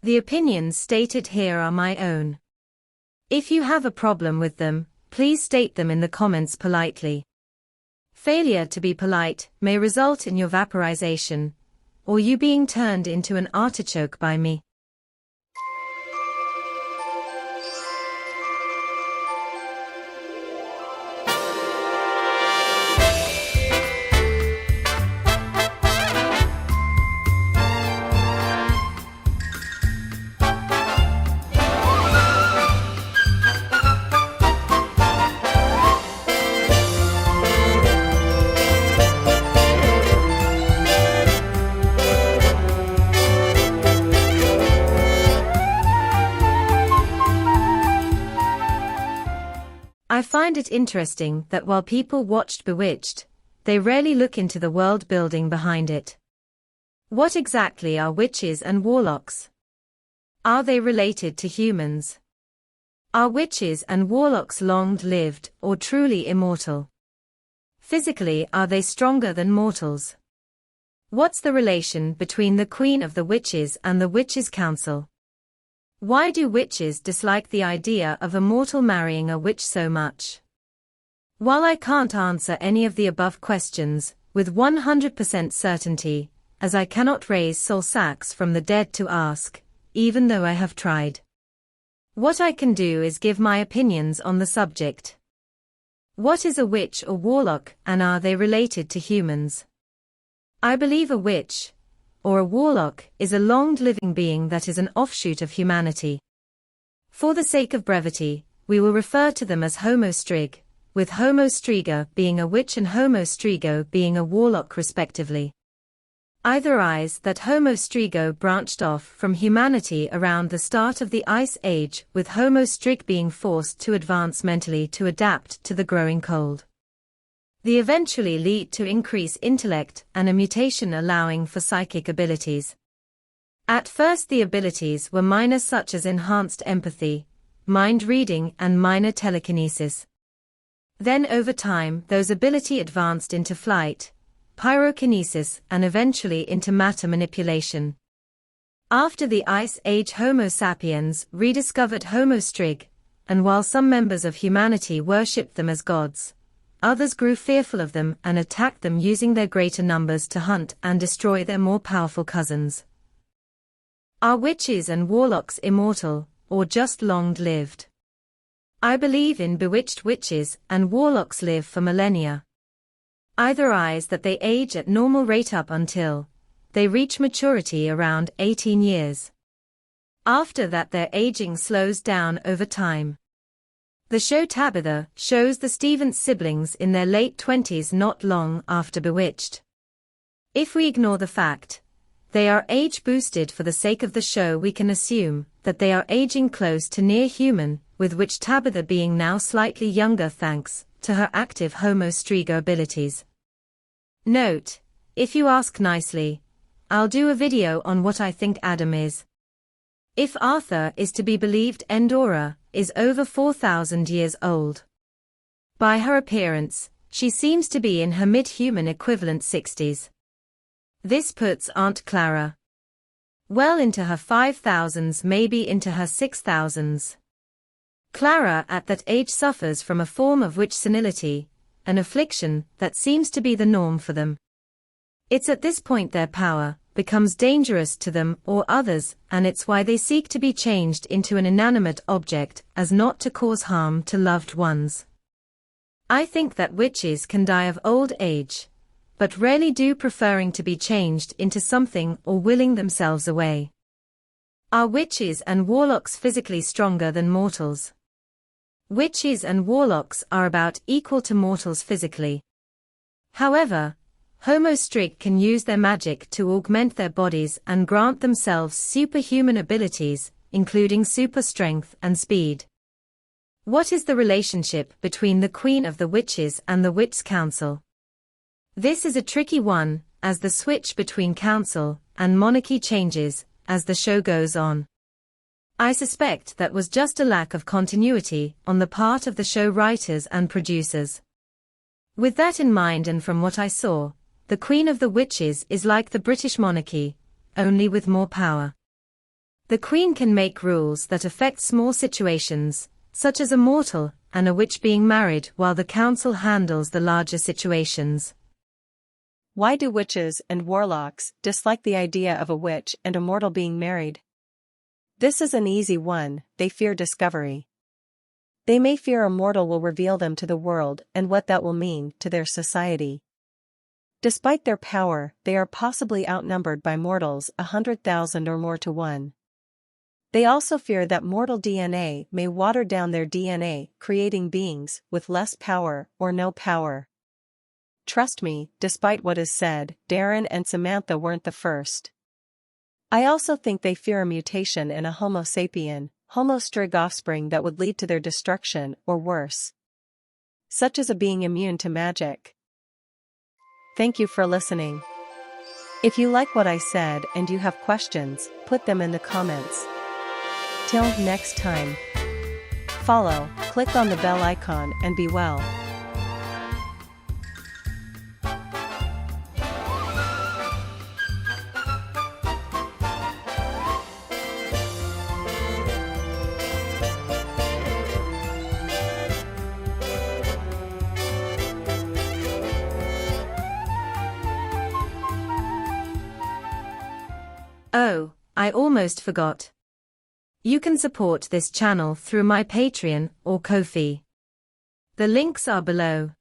The opinions stated here are my own. If you have a problem with them, please state them in the comments politely. Failure to be polite may result in your vaporization, or you being turned into an artichoke by me. I find it interesting that while people watched Bewitched, they rarely look into the world building behind it. What exactly are witches and warlocks? Are they related to humans? Are witches and warlocks long-lived or truly immortal? Physically, are they stronger than mortals? What's the relation between the Queen of the Witches and the Witches' Council? Why do witches dislike the idea of a mortal marrying a witch so much? While I can't answer any of the above questions with 100% certainty, as I cannot raise soul sacks from the dead to ask, even though I have tried. What I can do is give my opinions on the subject. What is a witch or warlock, and are they related to humans? I believe a witch, or a warlock, is a long-living being that is an offshoot of humanity. For the sake of brevity, we will refer to them as Homo Strig, with Homo Striga being a witch and Homo Strigo being a warlock respectively. Either eyes that Homo Strigo branched off from humanity around the start of the Ice Age, with Homo Strig being forced to advance mentally to adapt to the growing cold. They eventually lead to increased intellect and a mutation allowing for psychic abilities. At first the abilities were minor, such as enhanced empathy, mind reading and minor telekinesis. Then over time those ability advanced into flight, pyrokinesis and eventually into matter manipulation. After the Ice Age, Homo sapiens rediscovered Homo Strig, and while some members of humanity worshipped them as gods, others grew fearful of them and attacked them using their greater numbers to hunt and destroy their more powerful cousins. Are witches and warlocks immortal, or just long-lived? I believe in bewitched witches and warlocks live for millennia. Either eyes that they age at normal rate up until they reach maturity around 18 years. After that their aging slows down over time. The show Tabitha shows the Stevens siblings in their late 20s not long after Bewitched. If we ignore the fact they are age-boosted for the sake of the show, we can assume that they are aging close to near human, with which Tabitha being now slightly younger thanks to her active Homo Strigo abilities. Note, if you ask nicely, I'll do a video on what I think Adam is. If Arthur is to be believed, Endora is over 4,000 years old. By her appearance, she seems to be in her mid-human equivalent 60s. This puts Aunt Clara well into her 5,000s, maybe into her 6,000s. Clara at that age suffers from a form of witch senility, an affliction that seems to be the norm for them. It's at this point their power becomes dangerous to them or others, and it's why they seek to be changed into an inanimate object as not to cause harm to loved ones. I think that witches can die of old age, but rarely do, preferring to be changed into something or willing themselves away. Are witches and warlocks physically stronger than mortals? Witches and warlocks are about equal to mortals physically. However, Homo Strig can use their magic to augment their bodies and grant themselves superhuman abilities, including super strength and speed. What is the relationship between the Queen of the Witches and the Witches' Council? This is a tricky one, as the switch between council and monarchy changes as the show goes on. I suspect that was just a lack of continuity on the part of the show writers and producers. With that in mind, and from what I saw, the Queen of the Witches is like the British monarchy, only with more power. The queen can make rules that affect small situations, such as a mortal and a witch being married, while the council handles the larger situations. Why do witches and warlocks dislike the idea of a witch and a mortal being married? This is an easy one: they fear discovery. They may fear a mortal will reveal them to the world and what that will mean to their society. Despite their power, they are possibly outnumbered by mortals 100,000 or more to 1. They also fear that mortal DNA may water down their DNA, creating beings with less power or no power. Trust me, despite what is said, Darren and Samantha weren't the first. I also think they fear a mutation in a Homo sapien, Homo strig offspring that would lead to their destruction or worse. Such as a being immune to magic. Thank you for listening. If you like what I said and you have questions, put them in the comments. Till next time. Follow, click on the bell icon and be well. Oh, I almost forgot. You can support this channel through my Patreon or Ko-fi. The links are below.